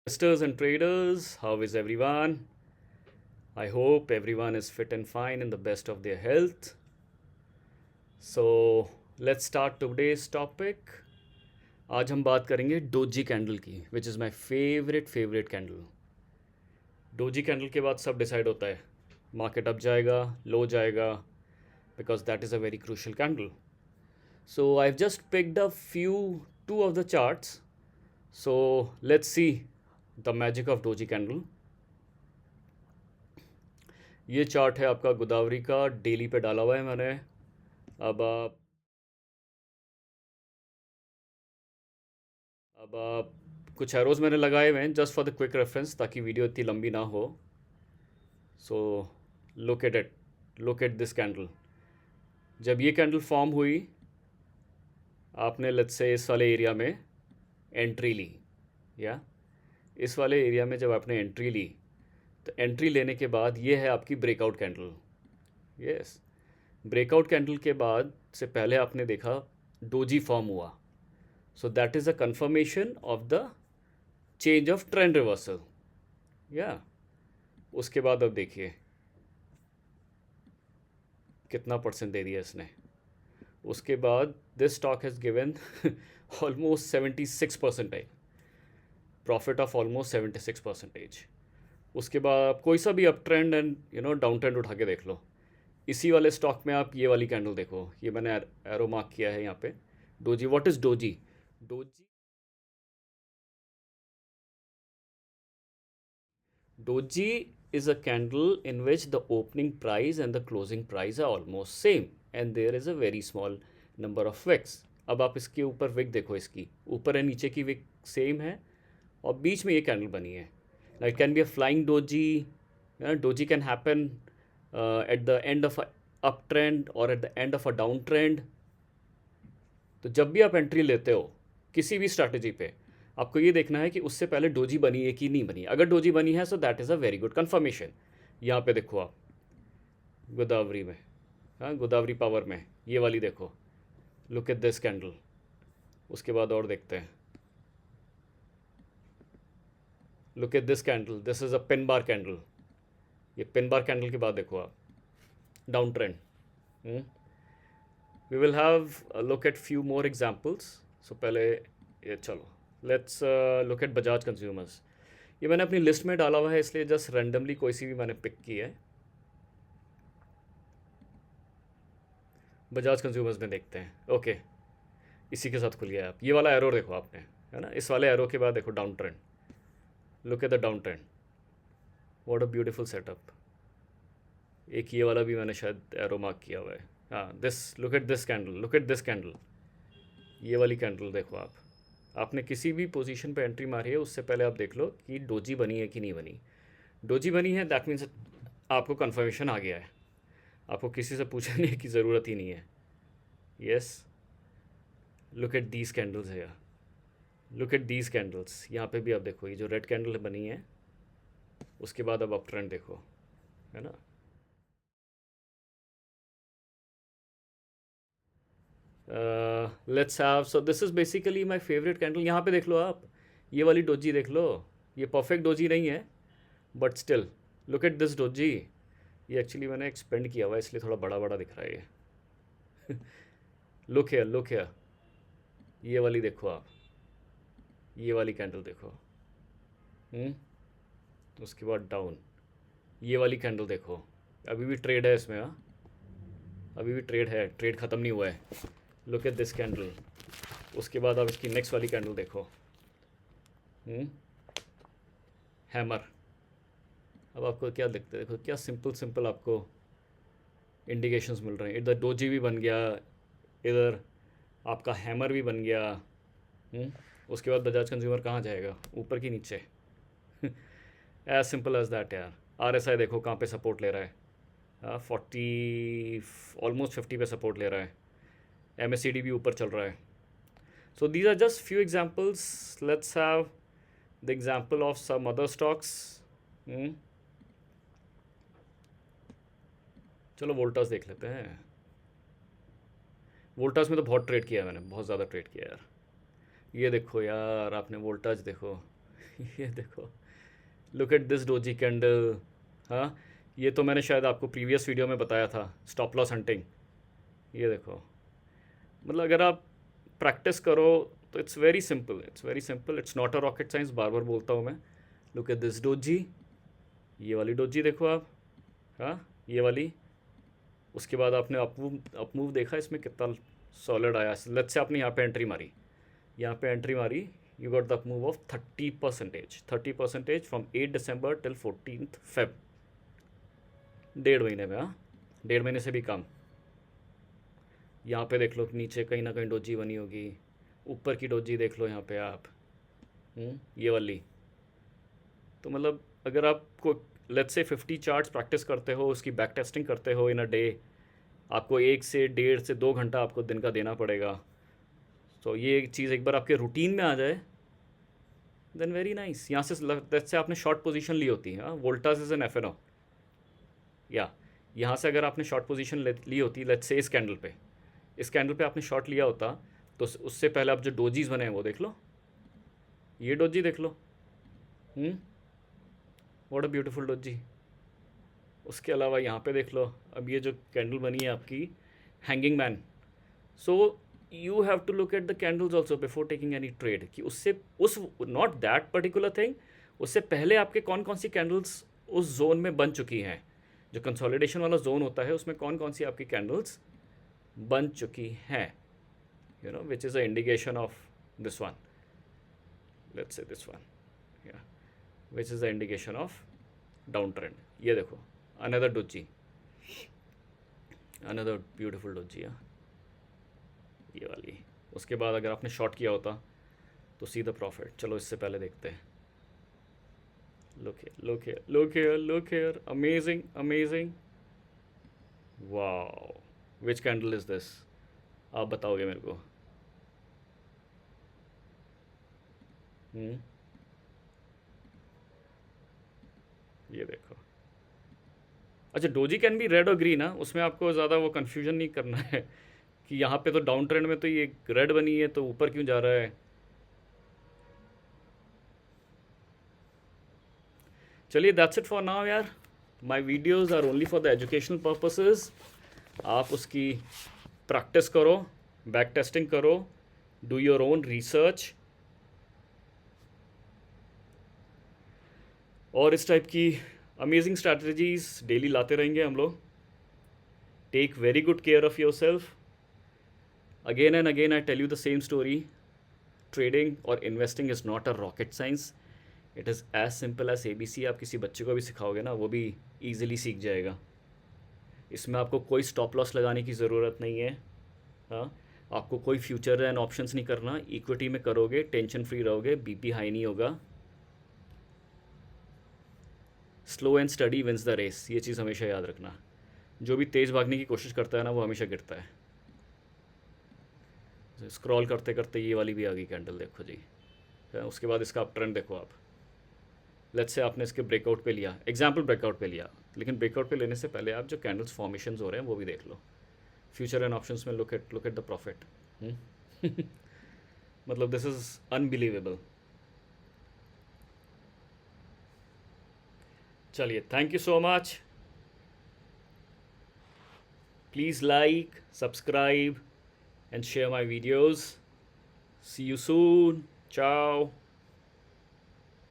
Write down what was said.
Investors and traders, how is everyone? I hope everyone is fit and fine in the best of their health. So, let's start today's topic. आज हम बात करेंगे doji candle की, which is my favourite candle. Doji candle के बाद सब decide होता है. मार्केट अप जाएगा, लो जाएगा, because that is a very crucial candle. So I've just picked a two of the charts. So let's see the magic of doji candle. ये chart है आपका गोदावरी का, डेली पे डाला हुआ है मैंने. अब कुछ एरोज मैंने लगाए हुए हैं just for the quick reference, ताकि वीडियो इतनी लंबी ना हो. So look at it, look at this candle. जब ये कैंडल फॉर्म हुई, आपने लेट्स से इस वाले एरिया में एंट्री ली, या इस वाले एरिया में जब आपने एंट्री ली, तो एंट्री लेने के बाद ये है आपकी breakout candle. Yes, breakout candle के बाद से पहले आपने देखा डोजी फॉर्म हुआ. So that is a confirmation of the change of trend reversal. या उसके बाद अब देखिए कितना परसेंट दे दिया इसने. उसके बाद this stock has given almost 76%, profit of almost 76%. उसके बाद आप कोई सा भी up trend and down trend उठा के देख लो. इसी वाले स्टॉक में आप ये वाली कैंडल देखो, ये मैंने एरो मार्क किया है यहाँ पे. Doji, what is doji? Doji is a candle in which the opening price and the closing price are almost same and there is a very small number of wicks. अब आप इसके ऊपर Wick देखो, इसकी ऊपर है नीचे की विक सेम है और बीच में ये कैंडल बनी है. Like can be a flying doji. Doji can happen at the end of up trend और at the end of a down trend. तो जब भी आप एंट्री लेते हो किसी भी स्ट्रैटेजी पे, आपको ये देखना है कि उससे पहले डोजी बनी है कि नहीं बनी. अगर डोजी बनी है so that is a very good confirmation. यहाँ पे देखो आप गोदावरी में, हाँ गोदावरी पावर में ये वाली देखो, लुक एट दिस कैंडल. उसके बाद और देखते हैं, look at this candle, this is a pin bar candle. ये पिन बार कैंडल के बाद देखो आप down trend. We will have look at few more examples. So पहले ये चलो let's look at Bajaj consumers. ये मैंने अपनी लिस्ट में डाला हुआ है, इसलिए जस्ट रैंडमली कोई सी भी मैंने पिक की है. बजाज कंज्यूमर्स में देखते हैं. ओके, इसी के साथ खुल गया. आप ये वाला एरो देखो आपने, है ना, इस वाले एरो के बाद देखो down trend. Look at the down trend, what a beautiful setup. एक ये वाला भी मैंने शायद एरो मार्क किया हुआ है. हाँ, this, look at this candle, look at this candle. ये वाली कैंडल देखो आप. आपने किसी भी पोजीशन पे एंट्री मारी है उससे पहले आप देख लो कि डोजी बनी है कि नहीं बनी. डोजी बनी है दैट मीन्स आपको कन्फर्मेशन आ गया है, आपको किसी से पूछने की ज़रूरत ही नहीं है. Yes, look at these candles है, लुक एट दीज कैंडल्स. यहाँ पे भी आप देखो, ये जो रेड कैंडल बनी है उसके बाद अब अप ट्रेंड देखो, है ना. Let's have, so this is basically my favourite candle. यहाँ पे देख लो आप, ये वाली डोजी देख लो. ये परफेक्ट डोजी नहीं है but still look at this doji. ये एक्चुअली मैंने एक्सपेंड किया हुआ है इसलिए थोड़ा बड़ा बड़ा दिख रहा है ये. लुक है, लुक है, ये वाली देखो आप, ये वाली कैंडल देखो. हम्म उसके बाद डाउन, ये वाली कैंडल देखो. अभी भी ट्रेड है इसमें, हाँ अभी भी ट्रेड है, ट्रेड ख़त्म नहीं हुआ है. Look at this candle. उसके बाद आप इसकी नेक्स्ट वाली कैंडल देखो, हैमर. अब आपको क्या दिखता है, देखो क्या सिंपल सिंपल आपको इंडिकेशंस मिल रहे हैं. इधर डोजी भी बन गया, इधर आपका हैमर भी बन गया. उसके बाद बजाज कंज्यूमर कहाँ जाएगा, ऊपर की नीचे. एज सिंपल एज दैट यार. RSI देखो कहाँ पे सपोर्ट ले रहा है, 40, ऑलमोस्ट 50 पे सपोर्ट ले रहा है. MACD भी ऊपर चल रहा है. So these are just few examples. Let's have the example of some other stocks. चलो वोल्टास देख लेते हैं. वोल्टास में तो बहुत ट्रेड किया है मैंने, बहुत ज़्यादा ट्रेड किया है यार. ये देखो यार, आपने वोल्टाज देखो, ये देखो, look at this doji candle. हाँ, ये तो मैंने शायद आपको प्रीवियस वीडियो में बताया था, स्टॉप लॉस हंटिंग। ये देखो, मतलब अगर आप प्रैक्टिस करो तो it's very simple, it's very simple, it's not a rocket science, बार बार बोलता हूँ मैं। लुक एट दिस डोजी, ये वाली डोजी देखो आप। हाँ, ये वाली। उसके बाद आपने अप मूव देखा, इसमें कितना सॉलिड आया। लेट्स से आपने यहाँ पे एंट्री मारी, यहाँ पे एंट्री मारी, you got the up move of 30%, 30% from 8 December till 14 Feb. 1.5 महीने में, हाँ, 1.5 महीने से भी कम। यहाँ पे देख लो, नीचे कहीं ना कहीं डोजी बनी होगी, ऊपर की डोजी देख लो यहाँ पे आप। ये वाली। तो मतलब अगर आपको लेट्स से 50 चार्ट्स प्रैक्टिस करते हो, उसकी बैक टेस्टिंग करते हो इन अ डे, आपको 1 से 1.5 से 2 घंटा आपको दिन का देना पड़ेगा। तो ये एक चीज़ एक बार आपके रूटीन में आ जाए, देन वेरी नाइस। यहाँ से लेट्स से आपने शॉर्ट पोजीशन ली होती है, हाँ, वोल्टास इज एन एफ, या यहाँ से अगर आपने शॉर्ट पोजीशन ली होती, लेट्स से इस कैंडल पे आपने शॉर्ट लिया होता, तो उससे पहले आप जो डोजीज बने हैं वो देख लो, ये डोजी देख लो। What a beautiful doji. उसके अलावा यहाँ पे देख लो, अब ये जो कैंडल बनी है आपकी, hanging man. So you have to look at the candles also before taking any trade, कि उससे उस नॉट दैट पर्टिकुलर थिंग, उससे पहले आपके कौन कौन सी कैंडल्स उस जोन में बन चुकी हैं। जो कंसोलिडेशन वाला जोन होता है उसमें कौन कौन सी आपकी कैंडल्स बन चुकी हैं, you know, which is a indication of this one, let's say this one, या which is the indication of down trend. ये देखो, another doji, another beautiful doji, ये वाली। उसके बाद अगर आपने शॉर्ट किया होता तो सी द प्रॉफिट। चलो इससे पहले देखते हैं। Look here, look here, look here, look here, amazing, amazing, wow. Which candle is this, आप बताओगे मेरे को। ये देखो। अच्छा, डोजी कैन बी रेड और ग्रीन, ना, उसमें आपको ज़्यादा वो कन्फ्यूजन नहीं करना है कि यहाँ पे तो डाउन ट्रेंड में तो ये रेड बनी है तो ऊपर क्यों जा रहा है। चलिए, दैट्स इट फॉर नाउ यार। My videos are only for the educational purposes. आप उसकी प्रैक्टिस करो, बैक टेस्टिंग करो, डू योर ओन रिसर्च, और इस टाइप की अमेजिंग स्ट्रैटेजीज डेली लाते रहेंगे हम लोग। Take very good care of yourself. Again and again I tell you the same story, trading और investing is not a rocket science, it is as simple as ABC। आप किसी बच्चे को भी सिखाओगे ना, वो भी ईजिली सीख जाएगा। इसमें आपको कोई स्टॉप लॉस लगाने की ज़रूरत नहीं है। हाँ, आपको कोई फ्यूचर एंड ऑप्शंस नहीं करना, इक्विटी में करोगे, टेंशन फ्री रहोगे, BP हाई नहीं होगा। Slow and steady wins the race, ये चीज़ हमेशा याद रखना। जो भी तेज़ भागने की कोशिश करता है ना, वो हमेशा गिरता है। स्क्रॉल करते करते ये वाली भी आ गई कैंडल, देखो जी। उसके बाद इसका आप ट्रेंड देखो आप। लेट्स से आपने इसके ब्रेकआउट पे लिया, एग्जाम्पल ब्रेकआउट पे लिया, लेकिन ब्रेकआउट पे लेने से पहले आप जो कैंडल्स फॉर्मेशंस हो रहे हैं वो भी देख लो। फ्यूचर एंड ऑप्शंस में लुक एट द प्रॉफिट। मतलब दिस इज़ अनबिलीवेबल। चलिए, thank you so much. Please like, subscribe, and share my videos. See you soon. Ciao.